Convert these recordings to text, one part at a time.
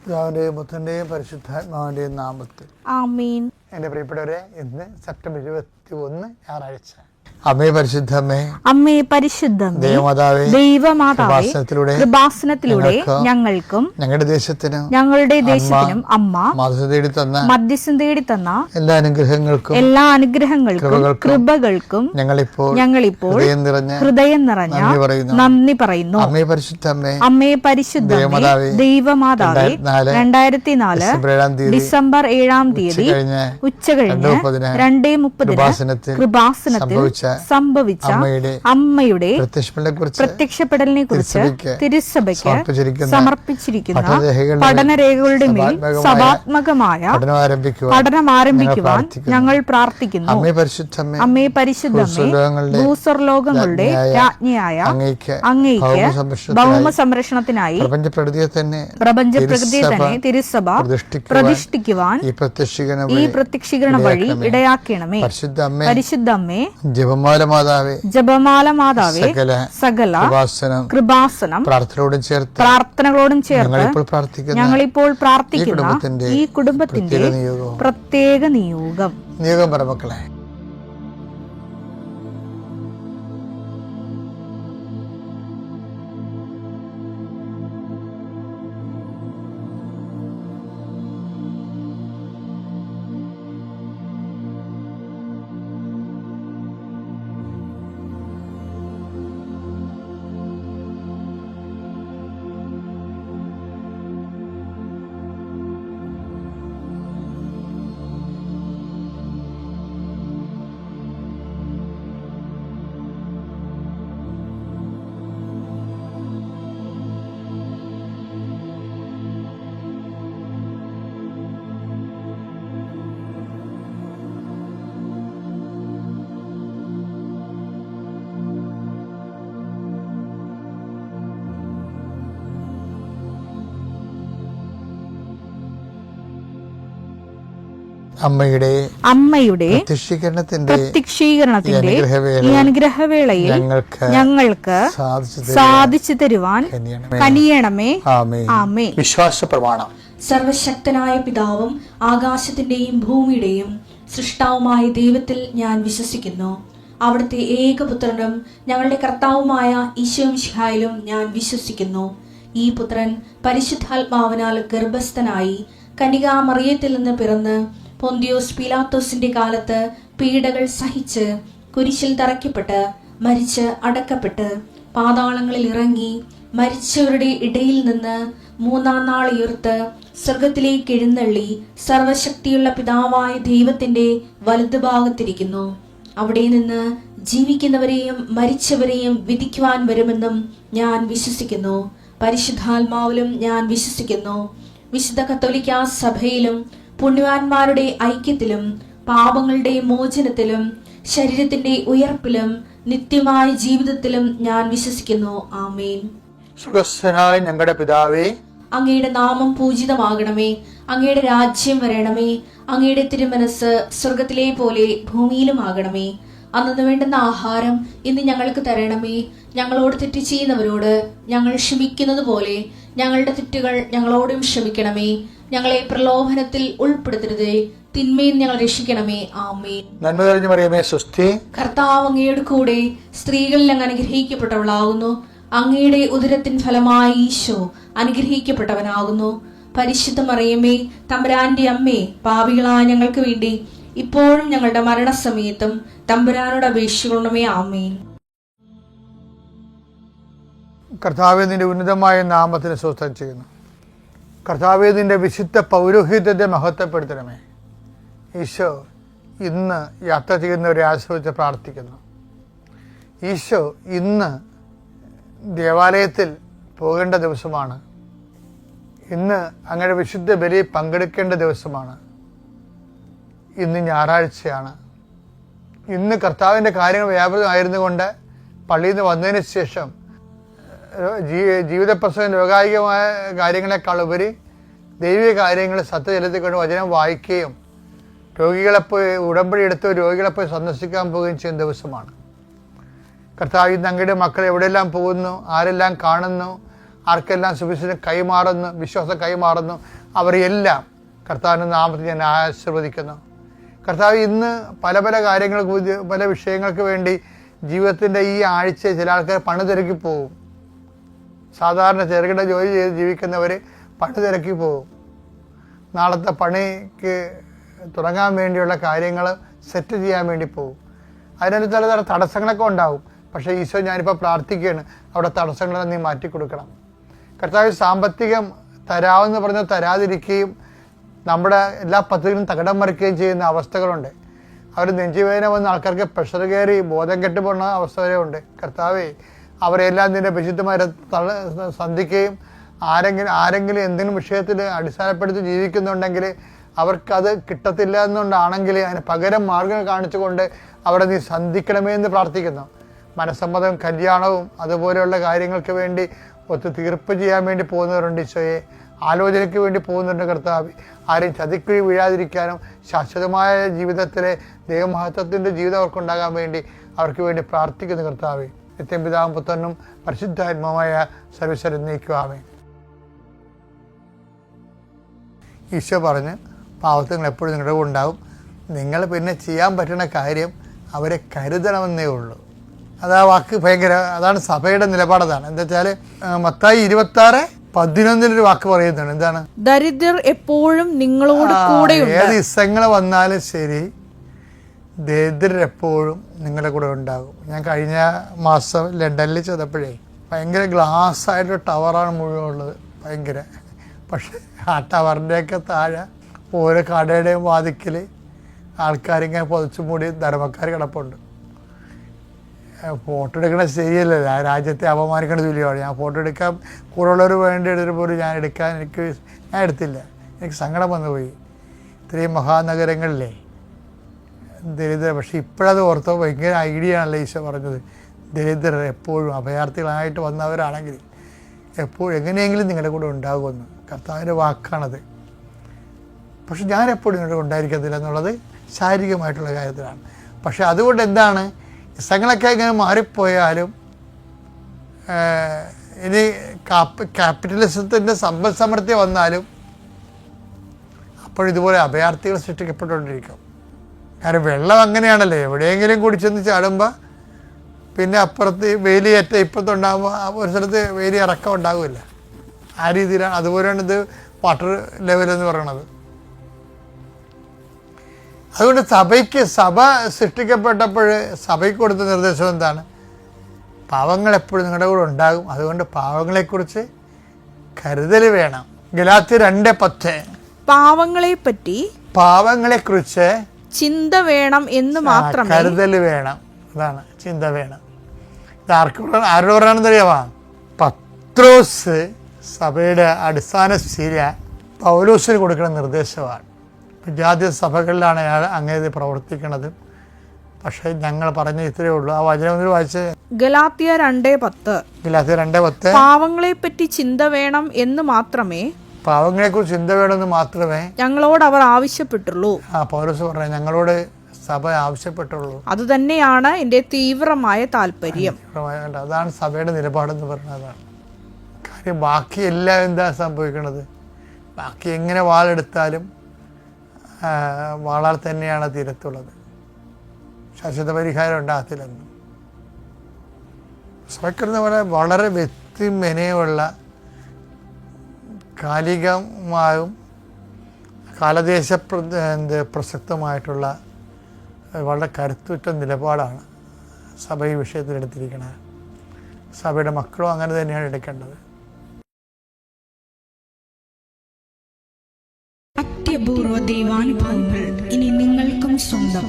പിതാവിന്റെയും പുത്രന്റെയും പരിശുദ്ധാത്മാവിന്റെയും നാമത്തിൽ ആമേൻ. എൻ്റെ പ്രിയപ്പെട്ടവരെ, ഇന്ന് സെപ്റ്റംബർ 21 ഞായറാഴ്ച. അമ്മേ പരിശുദ്ധമ്മേ, അമ്മേ പരിശുദ്ധമേ, ദൈവമാതാവേ, കൃപാസനത്തിലൂടെ ഞങ്ങൾക്കും ഞങ്ങളുടെ ദേശത്തിനും അമ്മ മധ്യസ്ഥം തേടി തന്ന എല്ലാ അനുഗ്രഹങ്ങൾക്കും കൃപകൾക്കും ഞങ്ങളിപ്പോൾ ഹൃദയം നിറഞ്ഞ നന്ദി പറയുന്നു. അമ്മേ പരിശുദ്ധമേ, ദൈവമാതാവേ, 2004 ഡിസംബർ 7-ാം തീയതി ഉച്ചകഴിഞ്ഞ് 2:30 കൃപാസനത്തിൽ സംഭവിച്ച അമ്മയുടെ പ്രത്യക്ഷപ്പെടലിനെ കുറിച്ച് തിരുസഭയ്ക്ക് സമർപ്പിച്ചിരിക്കുന്ന പഠനരേഖകളുടെ മേൽ സഭാത്മകമായ പഠനം ആരംഭിക്കുവാൻ ഞങ്ങൾ പ്രാർത്ഥിക്കുന്നു. അമ്മേ പരിശുദ്ധമേ, ഭൂസ്വർലോകങ്ങളുടെ രാജ്ഞിയായ അങ്ങേയ്ക്ക് ഭൗമ സംരക്ഷണത്തിനായി പ്രപഞ്ചപ്രകൃതിയെ തന്നെ തിരുസഭ പ്രതിഷ്ഠിക്കുവാൻ ഈ പ്രത്യക്ഷീകരണ വഴി ഇടയാക്കണമേ. പരിശുദ്ധമ്മേ, ജപമാല മാതാവേ, സകല കൃപാസനം പ്രാർത്ഥനകളോടും ചേർത്ത് ഞങ്ങളിപ്പോൾ പ്രാർത്ഥിക്കുന്ന ഈ കുടുംബത്തിന്റെ പ്രത്യേക നിയോഗം പറമക്കളെ. അമ്മയുടെ പ്രത്യക്ഷീകരണത്തിന്റെ ഈ അനുഗ്രഹവേളയിൽ ഞങ്ങൾക്ക് സാധിച്ചു തരുവാൻ കനിയണമേ. ആമേൻ. വിശ്വാസ പ്രമാണം. സർവശക്തനായ പിതാവും ആകാശത്തിന്റെയും ഭൂമിയുടെയും സൃഷ്ടാവുമായ ദൈവത്തിൽ ഞാൻ വിശ്വസിക്കുന്നു. അവിടുത്തെ ഏകപുത്രനും ഞങ്ങളുടെ കർത്താവുമായ ഈശോ മിശിഹായിലും ഞാൻ വിശ്വസിക്കുന്നു. ഈ പുത്രൻ പരിശുദ്ധാത്മാവിനാൽ ഗർഭസ്ഥനായി കന്യകാമറിയത്തിൽ നിന്ന് പിറന്ന് പൊന്തിയോസ് പീലാത്തോസിന്റെ കാലത്ത് പീഡകൾ സഹിച്ച് കുരിശിൽ തറയ്ക്കപ്പെട്ട് മരിച്ച് അടക്കപ്പെട്ട് പാതാളങ്ങളിൽ ഇറങ്ങി മരിച്ചവരുടെ ഇടയിൽ നിന്ന് 3-ാം നാൾ ഉയർത്ത് സ്വർഗത്തിലേക്ക് എഴുന്നള്ളി സർവശക്തിയുള്ള പിതാവായ ദൈവത്തിന്റെ വലതുഭാഗത്തിരിക്കുന്നു. അവിടെ നിന്ന് ജീവിക്കുന്നവരെയും മരിച്ചവരെയും വിധിക്കുവാൻ വരുമെന്നും ഞാൻ വിശ്വസിക്കുന്നു. പരിശുദ്ധാത്മാവിലും ഞാൻ വിശ്വസിക്കുന്നു. വിശുദ്ധ കത്തോലിക്കാ സഭയിലും പുണ്യവാന്മാരുടെ ഐക്യത്തിലും പാപങ്ങളുടെ മോചനത്തിലും ശരീരത്തിന്റെ ഉയർപ്പിലും നിത്യമായ ജീവിതത്തിലും ഞാൻ വിശ്വസിക്കുന്നു. ആമേൻ. സുഖസ്ഥനായ ഞങ്ങളുടെ പിതാവേ, അങ്ങയുടെ നാമം പൂജിതമാകണമേ. അങ്ങയുടെ രാജ്യം വരണമേ. അങ്ങയുടെ തിരുമനസ് സ്വർഗത്തിലെ പോലെ ഭൂമിയിലും ആകണമേ. അന്നു വേണ്ടുന്ന ആഹാരം ഇന്ന് ഞങ്ങൾക്ക് തരണമേ. ഞങ്ങളോട് തെറ്റ് ചെയ്യുന്നവരോട് ഞങ്ങൾ ക്ഷമിക്കുന്നത് പോലെ ഞങ്ങളുടെ തെറ്റുകൾ ഞങ്ങളോടും ക്ഷമിക്കണമേ. ഞങ്ങളെ പ്രലോഭനത്തിൽ ഉൾപ്പെടുത്തരുതേ, തിന്മയിൽ ഞങ്ങൾ രക്ഷിക്കണമേ. ആമേൻ. നന്മ നിറഞ്ഞ മറിയമേ, സ്വസ്തി. കർത്താവ് അങ്ങയുടെ കൂടെ സ്ത്രീകളിൽ അങ്ങ് അനുഗ്രഹിക്കപ്പെട്ടവളാകുന്നു. അങ്ങയുടെ ഉദരത്തിൻ ഫലമായി ഈശോ അനുഗ്രഹിക്കപ്പെട്ടവനാകുന്നു. പരിശുദ്ധ മറിയമേ, തമ്പുരാന്റെ അമ്മേ, പാപികളായ ഞങ്ങൾക്ക് വേണ്ടി ഇപ്പോഴും ഞങ്ങളുടെ മരണസമയത്തും തമ്പുരാനോട് അപേക്ഷിക്കണമേ. ആമേൻ. കർത്താവേ, നിന്റെ ഉന്നതമായ നാമത്തിന് സ്വസ്ഥം ചെയ്യുന്നു. കർത്താവേ, നിന്റെ വിശുദ്ധ പൗരോഹിത്യത്തെ മഹത്വപ്പെടുത്തണമേ. ഈശോ ഇന്ന് യാത്ര ചെയ്യുന്നവരെ ആശ്രയിച്ച് പ്രാർത്ഥിക്കുന്നു. ഈശോ ഇന്ന് ദേവാലയത്തിൽ പോകേണ്ട ദിവസമാണ്. ഇന്ന് അങ്ങയുടെ വിശുദ്ധ ബലി പങ്കെടുക്കേണ്ട ദിവസമാണ്. ഇന്ന് ഞായറാഴ്ചയാണ്. ഇന്ന് കർത്താവിൻ്റെ കാര്യങ്ങൾ വ്യാപൃതമായിരുന്നുകൊണ്ട് പള്ളിയിൽ നിന്ന് വന്നതിന് ശേഷം ജീവിതപ്രസവം ലോകായികമായ കാര്യങ്ങളെക്കാൾ ഉപരി ദൈവിക കാര്യങ്ങൾ സത്യജലത്തിക്കൊണ്ട് വചനം വായിക്കുകയും രോഗികളെപ്പോയി ഉടമ്പടി എടുത്ത് രോഗികളെപ്പോയി സന്ദർശിക്കാൻ പോവുകയും ചെയ്യുന്ന ദിവസമാണ്. കർത്താവ്, ഇന്ന് അങ്ങയുടെ മക്കൾ എവിടെയെല്ലാം പോകുന്നു, ആരെല്ലാം കാണുന്നു, ആർക്കെല്ലാം സുവിശേഷം കൈമാറുന്നു, വിശ്വാസം കൈമാറുന്നു, അവരെല്ലാം കർത്താവിൻ്റെ നാമത്തിൽ ഞാൻ ആശീർവദിക്കുന്നു. കർത്താവ് ഇന്ന് പല പല കാര്യങ്ങൾക്ക്, പല വിഷയങ്ങൾക്ക് വേണ്ടി ജീവിതത്തിൻ്റെ ഈ ആഴ്ച ചില ആൾക്കാർ പണി തിരക്കി പോകും. സാധാരണ ചെറുകിട ജോലി ചെയ്ത് ജീവിക്കുന്നവർ പണി തിരക്കി പോകും. നാളത്തെ പണിക്ക് തുടങ്ങാൻ വേണ്ടിയുള്ള കാര്യങ്ങൾ സെറ്റ് ചെയ്യാൻ വേണ്ടി പോകും. അതിനൊരു ചില തടസ്സങ്ങളൊക്കെ ഉണ്ടാവും. പക്ഷേ ഈശോ, ഞാനിപ്പോൾ പ്രാർത്ഥിക്കുകയാണ്, അവിടെ തടസ്സങ്ങളെല്ലാം നീ മാറ്റിക്കൊടുക്കണം. കർത്താവ് സാമ്പത്തികം തരാമെന്ന് പറഞ്ഞ് തരാതിരിക്കുകയും നമ്മുടെ എല്ലാ പദ്ധതികളും തകിടം മറിക്കുകയും ചെയ്യുന്ന അവസ്ഥകളുണ്ട്. അവർ നെഞ്ചുവേദന വന്ന ആൾക്കാർക്ക് പ്രഷർ കയറി ബോധം കെട്ടുപോകുന്ന അവസ്ഥ വരെ ഉണ്ട്. കർത്താവേ, അവരെല്ലാം നിന്റെ വിശുദ്ധമാരെ സന്ധിക്കുകയും ആരെങ്കിലും എന്തെങ്കിലും വിഷയത്തിൽ അടിസ്ഥാനപ്പെടുത്തി ജീവിക്കുന്നുണ്ടെങ്കിൽ അവർക്കത് കിട്ടത്തില്ല എന്നുകൊണ്ടാണെങ്കിൽ അതിന് പകരം മാർഗം കാണിച്ചുകൊണ്ട് അവിടെ നീ സന്ധിക്കണമേ എന്ന് പ്രാർത്ഥിക്കുന്നു. മനസ്സമ്മതം, കല്യാണവും അതുപോലെയുള്ള കാര്യങ്ങൾക്ക് വേണ്ടി തീർപ്പ് ചെയ്യാൻ വേണ്ടി പോകുന്നവരുണ്ട്. ഈശോയെ, ആലോചനയ്ക്ക് വേണ്ടി പോകുന്നുണ്ട്. കർത്താവ്, ആരെയും ചതിക്കുഴി വീഴാതിരിക്കാനും ശാശ്വതമായ ജീവിതത്തിലെ ദൈവമഹത്വത്തിൻ്റെ ജീവിതം അവർക്കുണ്ടാകാൻ വേണ്ടി അവർക്ക് വേണ്ടി പ്രാർത്ഥിക്കുന്നു. കർത്താവ്, നിത്യം പിതാവും പുത്രനും പരിശുദ്ധാത്മാവായ സർവ്വീശ്വരൻ നീക്കുവാമേ. ഈശോ പറഞ്ഞ്, പാവത്തുങ്ങൾ എപ്പോഴും നിങ്ങളുടെ കൂടെ ഉണ്ടാവും. നിങ്ങൾ പിന്നെ ചെയ്യാൻ പറ്റുന്ന കാര്യം അവരെ കരുതണമെന്നേ ഉള്ളൂ. അതാ വാക്ക് ഭയങ്കര, അതാണ് സഭയുടെ നിലപാടതാണ്. എന്താ വെച്ചാൽ മത്തായി 26:11 വാക്ക് പറയുന്നുണ്ട്. എന്താണ്? ദരിദ്രർ എപ്പോഴും നിങ്ങളോട് കൂടെ. ഏത് ഇസങ്ങൾ വന്നാലും ശരി, ദരിദ്രർ എപ്പോഴും നിങ്ങളുടെ കൂടെ ഉണ്ടാകും. ഞാൻ കഴിഞ്ഞ മാസം ലണ്ടനിൽ ചെന്നപ്പോഴേ ഭയങ്കര ഗ്ലാസ് ആയിട്ട് ടവറാണ് മുഴുവൻ ഉള്ളത്, ഭയങ്കര. പക്ഷെ ആ ടവറിൻ്റെയൊക്കെ താഴെ ഓരോ കടയുടെയും വാതിക്കൽ ആൾക്കാരിങ്ങനെ പൊതിച്ചു മൂടി ധർമ്മക്കാർ കിടപ്പുണ്ട്. ഫോട്ടോ എടുക്കണ ശരിയല്ല, ആ രാജ്യത്തെ അപമാനിക്കേണ്ട തുല്യമാണ്. ഞാൻ ഫോട്ടോ എടുക്കാൻ കൂടെയുള്ളവർ വേണ്ടി എടുത്തപ്പോൾ ഞാൻ എടുത്തില്ല. എനിക്ക് സങ്കടം വന്നു പോയി. ഇത്രയും മഹാനഗരങ്ങളിലെ ദരിദ്രർ. പക്ഷെ ഇപ്പോഴത് ഓർത്തപ്പോൾ ഭയങ്കര ഐഡിയ ആണല്ലോ ഈശോ പറഞ്ഞത്. ദരിദ്രർ എപ്പോഴും അഭയാർത്ഥികളായിട്ട് വന്നവരാണെങ്കിൽ എപ്പോഴും എങ്ങനെയെങ്കിലും നിങ്ങളുടെ കൂടെ ഉണ്ടാകുമെന്ന്. കർത്താവിൻ്റെ വാക്കാണത്. പക്ഷെ ഞാൻ എപ്പോഴും നിങ്ങളുടെ ഉണ്ടായിരിക്കത്തില്ല എന്നുള്ളത് ശാരീരികമായിട്ടുള്ള കാര്യത്തിലാണ്. പക്ഷെ അതുകൊണ്ട് എന്താണ്, ഇസങ്ങളൊക്കെ ഇങ്ങനെ മാറിപ്പോയാലും ഇനി ക്യാപിറ്റലിസത്തിൻ്റെ സമ്പദ് സമൃദ്ധി വന്നാലും അപ്പോഴിതുപോലെ അഭയാർത്ഥികൾ സൃഷ്ടിക്കപ്പെട്ടുകൊണ്ടിരിക്കും. കാരണം വെള്ളം അങ്ങനെയാണല്ലോ, എവിടെയെങ്കിലും കുടിച്ചെന്ന് ചാടുമ്പോൾ പിന്നെ അപ്പുറത്ത് വേലിയേറ്റ ഇപ്പുറത്തുണ്ടാകുമ്പോൾ ഒരു സ്ഥലത്ത് വേലി ഇറക്കം ഉണ്ടാകില്ല. ആ രീതിയിലാണ്. അതുപോലെയാണ് ഇത് വാട്ടർ ലെവൽ എന്ന് പറയണത്. അതുകൊണ്ട് സഭ സൃഷ്ടിക്കപ്പെട്ടപ്പോൾ സഭയ്ക്ക് കൊടുത്ത നിർദ്ദേശം എന്താണ്? പാവങ്ങളെപ്പോഴും നിങ്ങളുടെ കൂടെ ഉണ്ടാകും. അതുകൊണ്ട് പാവങ്ങളെക്കുറിച്ച് കരുതൽ വേണം. ഗലാത്യർ 2:10 പാവങ്ങളെക്കുറിച്ച് ചിന്ത വേണം എന്ന് മാത്രം, കരുതൽ വേണം. അതാണ്, ചിന്ത വേണം. ഇത് ആരോട് പറയണമെന്ന് അറിയാമോ? പത്രോസ് സഭയുടെ അടിസ്ഥാന ശീല പൗലോസിന് കൊടുക്കുന്ന നിർദ്ദേശമാണ്. ജാതീയ സഭകളിലാണ് അയാൾ അങ്ങനെ പ്രവർത്തിക്കുന്നത്. പക്ഷെ ഞങ്ങൾ പറഞ്ഞ ഇത്രയേ ഉള്ളൂ. ആ വചനം വായിച്ച് ഗലാത്യർ 2:10 പാവങ്ങളെപ്പറ്റി ചിന്ത വേണം എന്ന് മാത്രമേ, പാവങ്ങളെക്കുറിച്ച് ചിന്ത വേണമെന്ന് മാത്രമേ ഞങ്ങളോട് അവർ ആവശ്യപ്പെട്ടുള്ളൂ. പൗലോസ് പറഞ്ഞു, ഞങ്ങളോട് സഭ ആവശ്യപ്പെട്ടുള്ളൂ. അത് തന്നെയാണ് എൻ്റെ തീവ്രമായ താല്പര്യം. അതാണ് സഭയുടെ നിലപാടെന്ന് പറയുന്നതാണ്. കാര്യം ബാക്കി എല്ലാം എന്താ സംഭവിക്കുന്നത്? ബാക്കി എങ്ങനെ വാളെടുത്താലും വാളാൽ തന്നെയാണ് തീരത്തുള്ളത്. ശാശ്വത പരിഹാരം ഉണ്ടാകത്തില്ലെന്നും സഭയ്ക്കുന്ന പോലെ വളരെ വ്യക്തിമെനയുള്ള കാലികമായും കാലദേശ പ്രസക്തമായിട്ടുള്ള വളരെ കരുത്തുറ്റ നിലപാടാണ് സഭ ഈ വിഷയത്തിൽ എടുത്തിരിക്കുന്നത്. സഭയുടെ മക്കളും അങ്ങനെ തന്നെയാണ് എടുക്കേണ്ടത്. അത്യപൂർവ ദൈവാനുഭവങ്ങൾ ഇനി നിങ്ങൾക്കും സ്വന്തം.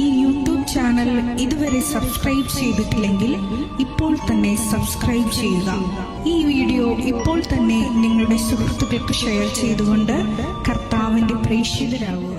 ഈ യൂട്യൂബ് ചാനൽ ഇതുവരെ സബ്സ്ക്രൈബ് ചെയ്തിട്ടില്ലെങ്കിൽ ഇപ്പോൾ തന്നെ സബ്സ്ക്രൈബ് ചെയ്യുക. ഈ വീഡിയോ ഇപ്പോൾ തന്നെ നിങ്ങളുടെ സുഹൃത്തുക്കൾക്ക് ഷെയർ ചെയ്തുകൊണ്ട് കർത്താവിന്റെ പ്രേക്ഷിതരാകുക.